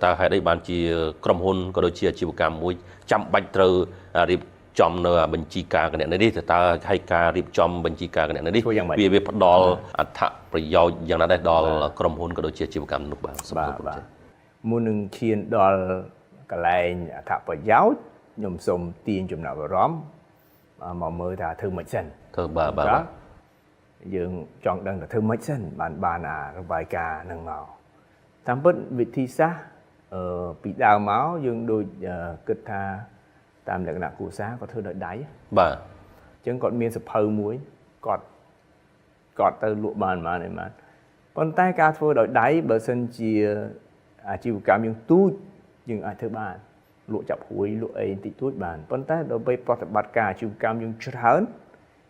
ta hãy đây bàn chỉ cầm hôn có đôi chia chịu cảm mũi chăm bạch trừ rịp chom nợ bình chi ca cái này đi thì ta hay ca rịp chom bình chi ca cái này đi vì về bắt đo thạประโยชน์อย่างนั้นได้ดอลกรมหุ้นก็โดยเชี่ยวชาญนุกบางสมบูรณ์มูลหนึ่งเชียนดอลกลายถาประโยชน์ยมสมตีนจุ่มหน้าร้อมมาเมื่อถาเธอไม่เส้นเธอบ่ายังจองดังแต่เธอไม่เส้นบานระบายกาหนังเมาทำเป็นวิธีซะปีดาวเมายังโดยกึศธาตามหลักหนักกูซะก็เธอได้บ่าจังก่อนมีสะเพอมุ้ยกอดเตอร์ลวกบานมาเนี่ยมันปนใต้การทัวร์โดยได้เบอร์เซนเชียอาชีพกรรมยังตู้ยังอาเธอบ้านลวกจับหวยลวกเองติดตู้บ้านปนใต้โดยไปปฏิบัติการอาชีพกรรมยังเชิญ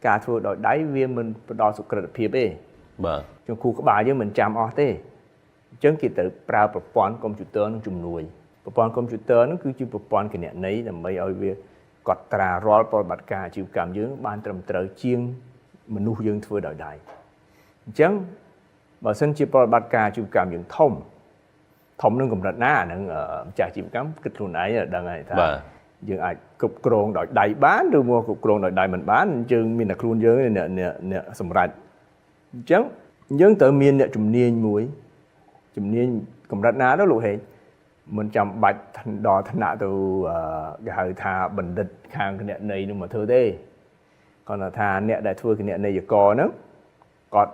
การทัวร์โดยได้เวียนมันดอสุกระเพียบเองจงครูก็บ่ายยังเหมือนจำออเต้จังกิจแต่ปลาประปอนคอมพิวเตอร์นั่งจุ่มนุยประปอนคอมพิวเตอร์นั่นคือจุ่มประปอนกันเนี่ยนี้แต่ไม่เอาเวียกอดตรารอปฏิบัติการอาชีพกรรมยังบ้านตรำเตอเชียงมันนู่ยังทัวร์โดยได้จังบ่เส้นจีบปฏิบัติการจิวกรรมอย่างท่อมนึงกับรัตนาหนึ่งจากจิวกรรมกึศลุนไหนดังไงท่ายังอาจกบโกรงดอยใดบ้านหรือมัวกบโกรงดอยใดมันบ้านจึงมีนักลุนเยอะเนี่ยสมรัฐจังยังเติมมีเนี่ยจุ่มเนียนมวยจุ่มเนียนกับรัตนาđó luôn hệ mình chăm bạch đò thành nạ từ cái thà bình định khang cái này nhưng mà thưa thế còn là thàเนี่ยได้ทั่วcái này giờ cò nữa còn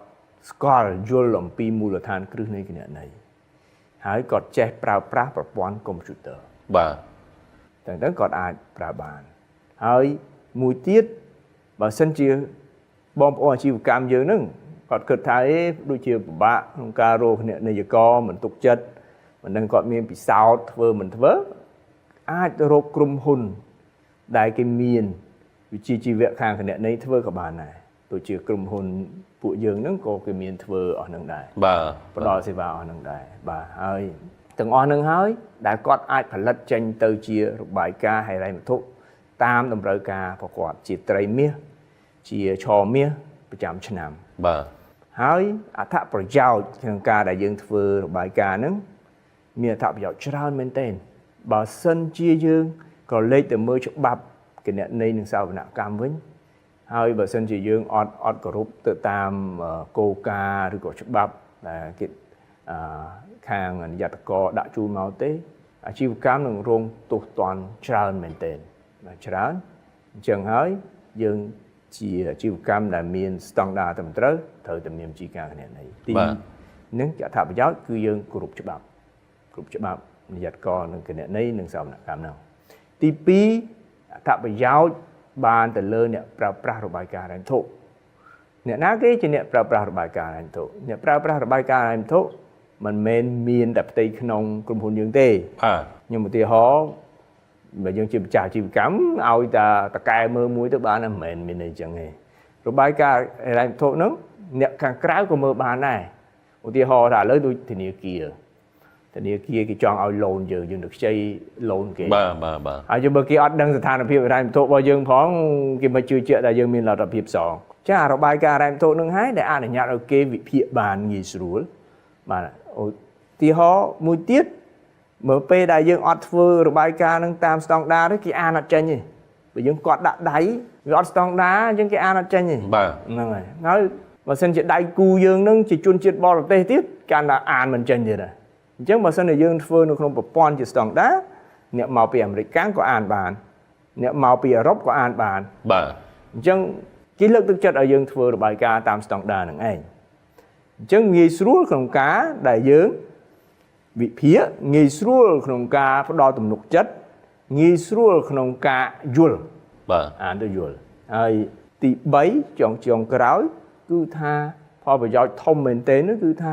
score យល់អំពីមូលដ្ឋានគ្រឹះនៃគណនេយ្យហើយគាត់ចេះប្រើប្រាស់ប្រព័ន្ធកុំព្យូទ័រតែទៅគាត់អាចប្រើបានហើយមួយទៀតបើសិនជាបងប្អូនអាជីវកម្មយើងហ្នឹងគាត់គិតថាដូចជាពិបាកក្នុងការរកគណនេយ្យករមិនទុកចិត្តមិនដឹងគាត់មានពិសោធន៍ធ្វើមិនធ្វើអាចរកក្រុមហ៊ុនដែលគេមានវិជ្ជាជីវៈខាងគណនេយ្យធ្វើក៏បានដែរដូចជាក្រុមហ៊ុនពួកយើងហ្នឹងក៏គេមានធ្វើអស់ហ្នឹងដែរផ្ដល់សេវាអស់ហ្នឹងដែរហើយទាំងអស់ហ្នឹងហើយដែលគាត់អាចផលិតចេញទៅជារបាយការណ៍ហិរញ្ញវត្ថុតាមតម្រូវការរបស់គាត់ជាត្រីមាសជាឆមាសប្រចាំឆ្នាំហើយអត្ថប្រយោជន៍ក្នុងការដែលយើងធ្វើរបាយការណ៍ហ្នឹងមានអត្ថប្រយោជន៍ច្រើនមែនទែនបើសិនជាយើងក៏លេខទៅមើលច្បាប់គណនេយ្យនិងសាវនកម្មវិញហើយបើសិនជាយើងអត់គោរពទៅតាមគោលការណ៍ឬក៏ច្បាប់ដែលគេខាងអាជ្ញាកោដាក់ជូនមកទេអាជីវកម្មនឹងរងទោសទណ្ឌច្រើនមែនទែនច្រើនអញ្ចឹងហើយយើងជាអាជីវកម្មដែលមានស្តង់ដារត្រឹមត្រូវតែមានវិជ្ជាការគណនេយ្យទីនឹងអត្ថប្រយោជន៍គឺយើងគោរពច្បាប់អាជ្ញាកោនិងគណនេយ្យនិងសាវនកម្មនោះទី2អត្ថប្រយោជន៍បានទៅលើអ្នកប្រើប្រាស់របាយការណ៍ហិរញ្ញវត្ថុអ្នកណាគេជាអ្នកប្រើប្រាស់របាយការណ៍ហិរញ្ញវត្ថុអ្នកប្រើប្រាស់របាយការណ៍ហិរញ្ញវត្ថុមិនមែនមានតែផ្ទៃក្នុងក្រុមហ៊ុនយើងទេខ្ញុំឧទាហរណ៍បើយើងជាម្ចាស់អាជីវកម្មឲ្យតែតកែមើលមួយទៅបានមិនមែនមានអីចឹងទេរបាយការណ៍ហិរញ្ញវត្ថុហ្នឹងអ្នកខាងក្រៅក៏មើលបានដែរឧទាហរណ៍ថាឥឡូវដូចធនាគារគេចង់ឲ្យ loan យើងទៅខ្ចី loan គេហើយបើគេអត់ដឹងស្ថានភាពហិរញ្ញវត្ថុរបស់យើងផងគេមិនជឿជាក់ថាយើងមានលទ្ធភាពសងចារបាយការណ៍ហិរញ្ញវត្ថុនឹងហើយដែលអនុញ្ញាតឲ្យគេវិភាគបានងាយស្រួលបាទឧទាហរណ៍មួយទៀតមើលពេលដែលយើងអត់ធ្វើរបាយការណ៍នឹងតាមស្តង់ដារទេគេអានអត់ចេញទេបើយើងគាត់ដាក់ដៃវាអត់ស្តង់ដារអញ្ចឹងគេអានអត់ចេញទេហ្នឹងហើយបើសិនជាដៃគូយើងនឹងជាជនជាតិបរទេសទៀតកាន់តែអានមិនចេញទៀតដែរអញ្ចឹងបើសិនជាយើងធ្វើនៅក្នុងប្រព័ន្ធជាស្តង់ដារអ្នកមកពីអាមេរិកកាំងក៏អានបានអ្នកមកពីអឺរ៉ុបក៏អានបានអញ្ចឹងគេលើកទឹកចិត្តឲ្យយើងធ្វើរបាយការណ៍តាមស្តង់ដារហ្នឹងឯងអញ្ចឹងងាយស្រួលក្នុងការដែលយើងវិភាគងាយស្រួលក្នុងការផ្ដល់ទំនុកចិត្តងាយស្រួលក្នុងការយល់អានទៅយល់ហើយទី3ចុងក្រោយគឺថាផលប្រយោជន៍ធំមែនទែននោះគឺថា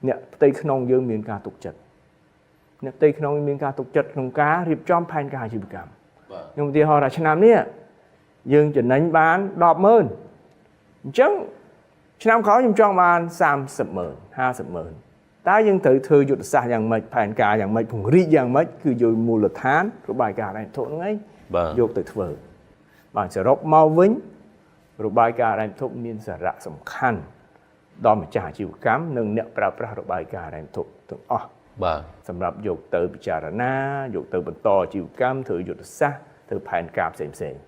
អ្នកផ្ទៃក្នុងយើងមានការទុកចិត្តអ្នកផ្ទៃក្នុងមានការទុកចិត្តក្នុងការរៀបចំផែនការអាជីវកម្មខ្ញុំឧទាហរណ៍ថាឆ្នាំនេះយើងចំណេញបាន 100000 អញ្ចឹងឆ្នាំក្រោយខ្ញុំចង់បាន 300000 500000 តើយើងត្រូវធ្វើយុទ្ធសាស្ត្រយ៉ាងម៉េចផែនការយ៉ាងម៉េចពង្រីកយ៉ាងម៉េចគឺយកមូលដ្ឋានរបាយការណ៍ហិរញ្ញវត្ថុហ្នឹងឯងយកទៅធ្វើបាទសរុបមកវិញរបាយការណ៍ហិរញ្ញវត្ថុមានសារៈសំខាន់ដល់ម្ចាស់អាជីវកម្មនិងអ្នកប្រើប្រាស់របាយការណ៍ហិរញ្ញវត្ថុទាំងអស់ បាទ សម្រាប់យកទៅពិចារណាយកទៅបន្តអាជីវកម្មធ្វើយុទ្ធសាស្ត្រធ្វើផែនការផ្សេងៗ